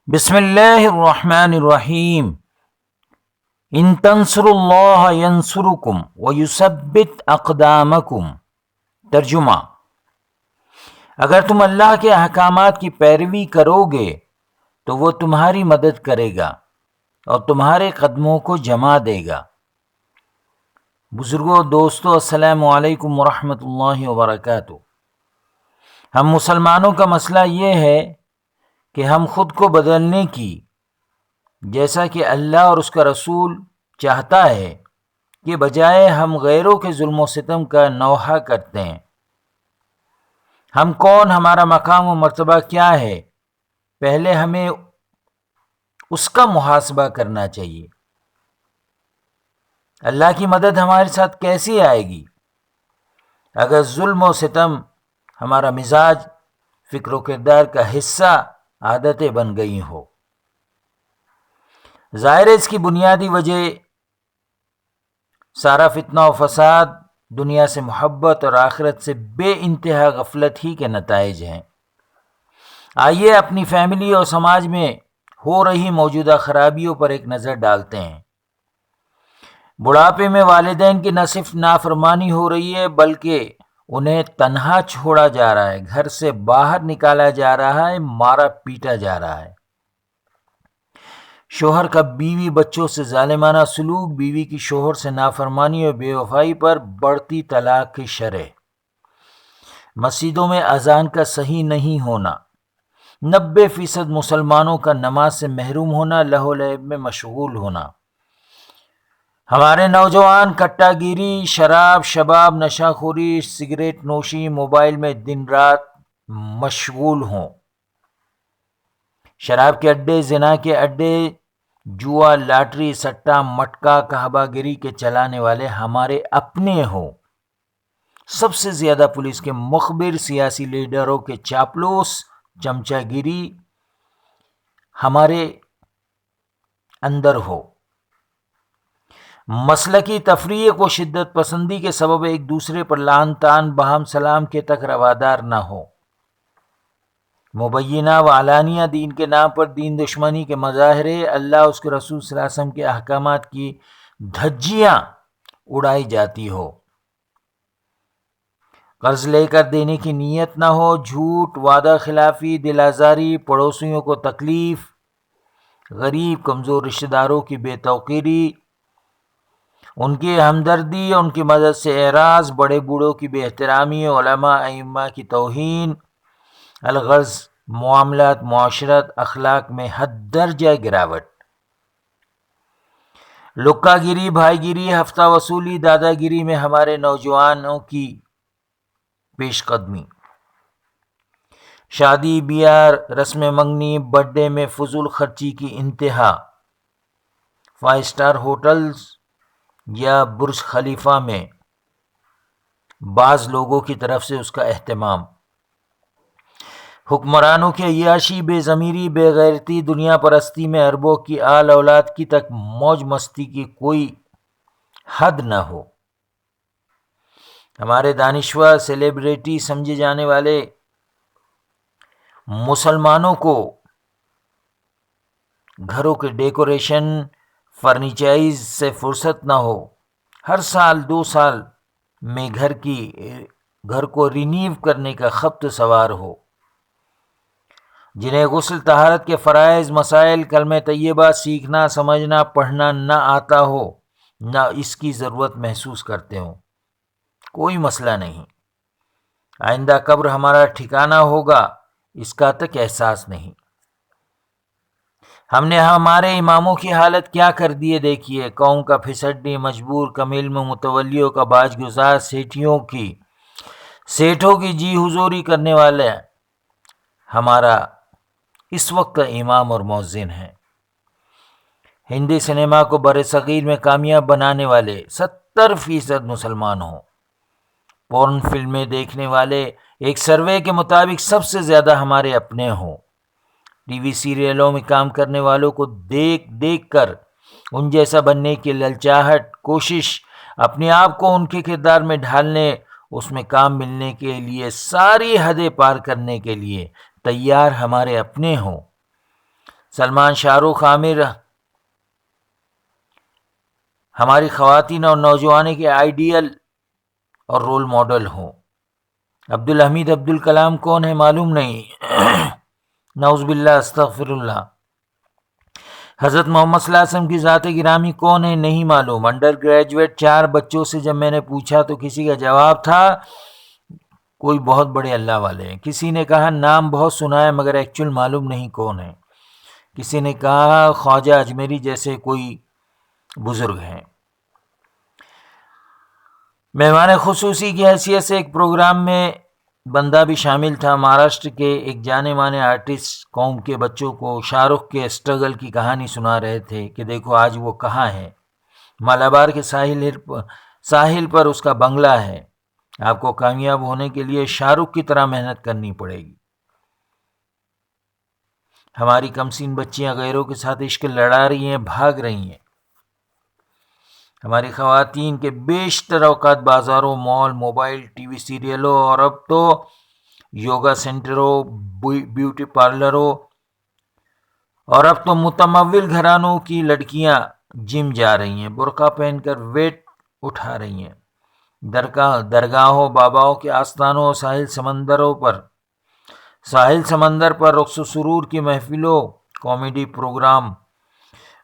بسم اللہ الرحمن الرحیم۔ ان تنصروا اللہ ینصرکم ویثبت اقدامکم۔ ترجمہ: اگر تم اللہ کے احکامات کی پیروی کرو گے تو وہ تمہاری مدد کرے گا اور تمہارے قدموں کو جما دے گا۔ بزرگوں، دوستو، السلام علیکم ورحمۃ اللہ وبرکاتہ۔ ہم مسلمانوں کا مسئلہ یہ ہے کہ ہم خود کو بدلنے کی جیسا کہ اللہ اور اس کا رسول چاہتا ہے کہ بجائے ہم غیروں کے ظلم و ستم کا نوحہ کرتے ہیں۔ ہم کون، ہمارا مقام و مرتبہ کیا ہے، پہلے ہمیں اس کا محاسبہ کرنا چاہیے۔ اللہ کی مدد ہمارے ساتھ کیسی آئے گی اگر ظلم و ستم ہمارا مزاج، فکر و کردار کا حصہ، عادتیں بن گئی ہو؟ ظاہر ہے اس کی بنیادی وجہ سارا فتنہ و فساد، دنیا سے محبت اور آخرت سے بے انتہا غفلت ہی کے نتائج ہیں۔ آئیے اپنی فیملی اور سماج میں ہو رہی موجودہ خرابیوں پر ایک نظر ڈالتے ہیں۔ بڑھاپے میں والدین کی نہ صرف نافرمانی ہو رہی ہے بلکہ انہیں تنہا چھوڑا جا رہا ہے، گھر سے باہر نکالا جا رہا ہے، مارا پیٹا جا رہا ہے۔ شوہر کا بیوی بچوں سے ظالمانہ سلوک، بیوی کی شوہر سے نافرمانی اور بے وفائی پر بڑھتی طلاق کی شرح، مسجدوں میں اذان کا صحیح نہیں ہونا، 90% مسلمانوں کا نماز سے محروم ہونا، لہو و لعب میں مشغول ہونا، ہمارے نوجوان کٹا گیری، شراب، شباب، نشہ خوری، سگریٹ نوشی، موبائل میں دن رات مشغول ہوں، شراب کے اڈے، زنا کے اڈے، جوا، لاٹری، سٹا، مٹکا، کہبہ گیری کے چلانے والے ہمارے اپنے ہوں، سب سے زیادہ پولیس کے مخبر، سیاسی لیڈروں کے چاپلوس، چمچہ گیری ہمارے اندر ہو، مسلکی تفریق و شدت پسندی کے سبب ایک دوسرے پر لعن طعن، باہم سلام کے تک روادار نہ ہو، مبینہ و علانیہ دین کے نام پر دین دشمنی کے مظاہرے، اللہ اس کے رسول صلی اللہ علیہ وسلم کے احکامات کی دھجیاں اڑائی جاتی ہو، قرض لے کر دینے کی نیت نہ ہو، جھوٹ، وعدہ خلافی، دل آزاری، پڑوسیوں کو تکلیف، غریب کمزور رشتہ داروں کی بے توقیری، ان کی ہمدردی، ان کی مدد سے اعراض، بڑے بوڑھوں کی بے احترامی، علماء ائمہ کی توہین، الغرض معاملات، معاشرت، اخلاق میں حد درجہ گراوٹ، لکا گیری، بھائی گیری، ہفتہ وصولی، دادا گیری میں ہمارے نوجوانوں کی پیش قدمی، شادی بیاہ، رسم منگنی، برتھ ڈے میں فضول خرچی کی انتہا، 5 اسٹار ہوٹلز یا برج خلیفہ میں بعض لوگوں کی طرف سے اس کا اہتمام، حکمرانوں کی عیاشی، بے ضمیری، بے غیرتی، دنیا پرستی میں اربوں کی آل اولاد کی تک موج مستی کی کوئی حد نہ ہو، ہمارے دانشور، سیلیبریٹی سمجھے جانے والے مسلمانوں کو گھروں کے ڈیکوریشن، فرنیچائز سے فرصت نہ ہو، ہر سال 2 سال میں گھر کو رینیو کرنے کا خبط سوار ہو، جنہیں غسل، طہارت کے فرائض، مسائل، کلمہ طیبہ سیکھنا، سمجھنا، پڑھنا نہ آتا ہو، نہ اس کی ضرورت محسوس کرتے ہوں، کوئی مسئلہ نہیں، آئندہ قبر ہمارا ٹھکانہ ہوگا اس کا تک احساس نہیں۔ ہم نے ہمارے اماموں کی حالت کیا کر دی ہے دیکھیے، قوم کا پھسڑنے، مجبور، کم علم متولیوں کا باج گزار، سیٹھوں کی جی حضوری کرنے والے ہمارا اس وقت کا امام اور مؤذن ہے۔ ہندی سنیما کو بر صغیر میں کامیاب بنانے والے 70% مسلمان ہوں، پورن فلمیں دیکھنے والے ایک سروے کے مطابق سب سے زیادہ ہمارے اپنے ہوں، ٹی وی سیریلوں میں کام کرنے والوں کو دیکھ کر ان جیسا بننے کی للچاہٹ، کوشش، اپنے آپ کو ان کے کردار میں ڈھالنے، اس میں کام ملنے کے لیے ساری حدیں پار کرنے کے لیے تیار ہمارے اپنے ہوں، سلمان، شاہ رخ، عامر ہماری خواتین اور نوجوانوں کے آئیڈیل اور رول ماڈل ہوں۔ عبدالحمید عبدالکلام کون ہے معلوم نہیں، نعوذ باللہ، استغفر اللہ۔ حضرت محمد صلی اللہ علیہ وسلم کی ذات گرامی کون ہے نہیں معلوم۔ انڈر گریجویٹ 4 بچوں سے جب میں نے پوچھا تو کسی کا جواب تھا کوئی بہت بڑے اللہ والے ہیں، کسی نے کہا نام بہت سنا ہے مگر ایکچول معلوم نہیں کون ہے، کسی نے کہا خواجہ اجمیری جیسے کوئی بزرگ ہیں۔ مہمان خصوصی کی حیثیت سے ایک پروگرام میں بندہ بھی شامل تھا۔ مہاراشٹر کے ایک جانے مانے آرٹسٹ قوم کے بچوں کو شاہ رخ کے اسٹرگل کی کہانی سنا رہے تھے کہ دیکھو آج وہ کہاں ہے، مالابار کے ساحل پر اس کا بنگلہ ہے۔ آپ کو کامیاب ہونے کے لیے شاہ رخ کی طرح محنت کرنی پڑے گی۔ ہماری کمسین بچیاں غیروں کے ساتھ عشق لڑا رہی ہیں، بھاگ رہی ہیں۔ ہماری خواتین کے بیشتر اوقات بازاروں، مال، موبائل، ٹی وی سیریلوں اور اب تو یوگا سینٹروں، بیوٹی پارلروں اور اب تو متمول گھرانوں کی لڑکیاں جم جا رہی ہیں، برقع پہن کر ویٹ اٹھا رہی ہیں۔ درگاہوں، باباؤں کے آستانوں، ساحل سمندر پر رقص و سرور کی محفلوں، کامیڈی پروگرام،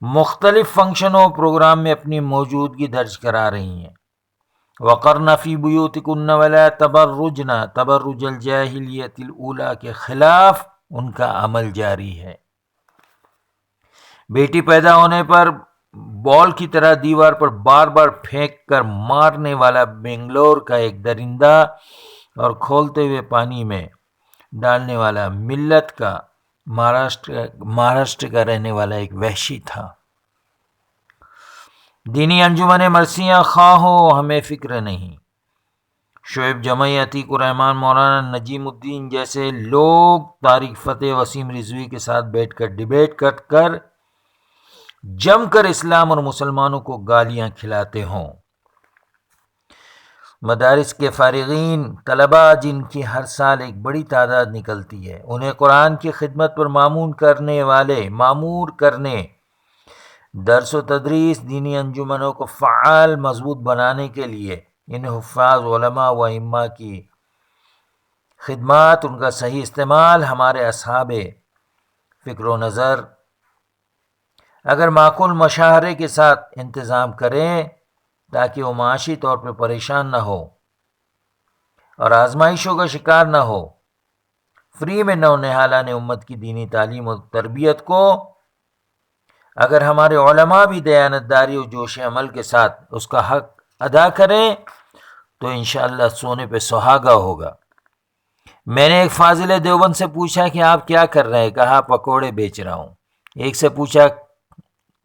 مختلف فنکشنوں پروگرام میں اپنی موجودگی درج کرا رہی ہیں۔ وَقَرْنَ فِي بُيُوتِكُنَّ وَلَا تَبَرُّجْنَ تَبَرُّجَ الْجَاهِلِيَّةِ الْأُولَىٰ کے خلاف ان کا عمل جاری ہے۔ بیٹی پیدا ہونے پر بال کی طرح دیوار پر بار بار پھینک کر مارنے والا بنگلور کا ایک درندہ اور کھولتے ہوئے پانی میں ڈالنے والا ملت کا مہاراشٹر کا رہنے والا ایک وحشی تھا۔ دینی انجمن مرثیہ خواہ ہو ہمیں فکر نہیں، شعیب جمعی، عتیق الرحمان، مولانا نجیم الدین جیسے لوگ طارق فتح، وسیم رضوی کے ساتھ بیٹھ کر ڈیبیٹ کر جم کر اسلام اور مسلمانوں کو گالیاں کھلاتے ہوں۔ مدارس کے فارغین طلباء جن کی ہر سال ایک بڑی تعداد نکلتی ہے، انہیں قرآن کی خدمت پر معمور کرنے، درس و تدریس، دینی انجمنوں کو فعال مضبوط بنانے کے لیے ان حفاظ، علماء و ائمہ کی خدمات، ان کا صحیح استعمال ہمارے اصحاب فکر و نظر اگر معقول مشاہرے کے ساتھ انتظام کریں تاکہ وہ معاشی طور پر پریشان نہ ہو اور آزمائشوں کا شکار نہ ہو، فری میں نونہالان امت کی دینی تعلیم و تربیت کو اگر ہمارے علماء بھی دیانتداری و جوش عمل کے ساتھ اس کا حق ادا کریں تو انشاءاللہ سونے پہ سہاگا ہوگا۔ میں نے ایک فاضل دیوبند سے پوچھا کہ آپ کیا کر رہے ہیں؟ کہا پکوڑے بیچ رہا ہوں۔ ایک سے پوچھا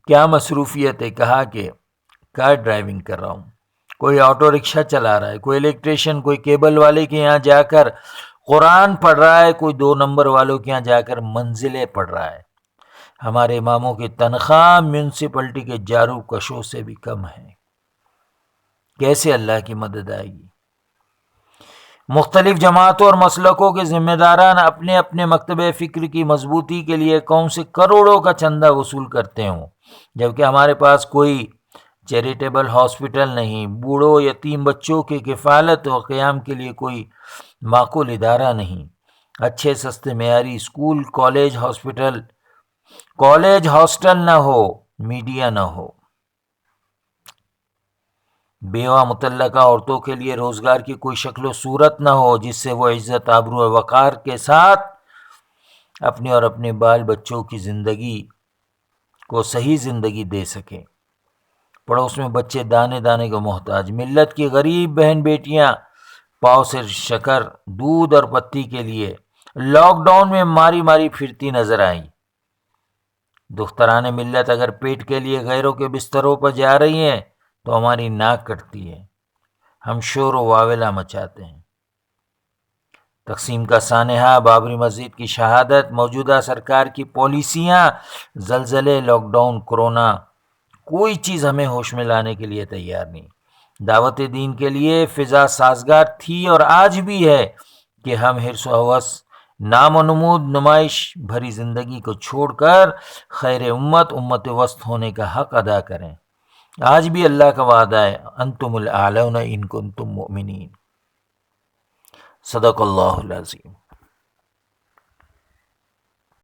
کیا مصروفیت ہے؟ کہا کہ کار ڈرائیونگ کر رہا ہوں۔ کوئی آٹو رکشہ چلا رہا ہے، کوئی الیکٹریشین، کوئی کیبل والے کے یہاں جا کر قرآن پڑھ رہا ہے، کوئی 2 نمبر والوں کے یہاں جا کر منزلیں پڑھ رہا ہے۔ ہمارے اماموں کی تنخواہ میونسپلٹی کے جارو کشوں سے بھی کم ہے، کیسے اللہ کی مدد آئے گی؟ مختلف جماعتوں اور مسلکوں کے ذمہ داران اپنے اپنے مکتب فکر کی مضبوطی کے لیے قوم سے کروڑوں کا چندہ وصول کرتے ہوں، جبکہ ہمارے پاس کوئی چیریٹیبل ہاسپٹل نہیں، بوڑھوں یتیم بچوں کی کفالت و قیام کے لیے کوئی معقول ادارہ نہیں، اچھے سستے معیاری اسکول، کالج ہاسٹل نہ ہو، میڈیا نہ ہو، بیوہ مطلقہ عورتوں کے لیے روزگار کی کوئی شکل و صورت نہ ہو جس سے وہ عزت، آبرو اور وقار کے ساتھ اپنے اور اپنے بال بچوں کی زندگی کو صحیح زندگی دے سکیں۔ پڑوس میں بچے دانے دانے کو محتاج، ملت کی غریب بہن بیٹیاں پاؤ سے شکر، دودھ اور پتی کے لیے لاک ڈاؤن میں ماری پھرتی نظر آئیں۔ دختران ملت اگر پیٹ کے لیے غیروں کے بستروں پر جا رہی ہیں تو ہماری ناک کٹتی ہے، ہم شور و واویلا مچاتے ہیں۔ تقسیم کا سانحہ، بابری مسجد کی شہادت، موجودہ سرکار کی پالیسیاں، زلزلے، لاک ڈاؤن، کرونا، کوئی چیز ہمیں ہوش میں لانے کے لیے تیار نہیں۔ دعوت دین کے لیے فضا سازگار تھی اور آج بھی ہے کہ ہم حرص و ہوس نام و نمود نمائش بھری زندگی کو چھوڑ کر خیر امت وسط ہونے کا حق ادا کریں۔ آج بھی اللہ کا وعدہ ہے، انتم الاعلون ان کنتم مؤمنین۔ صدق اللہ العظیم۔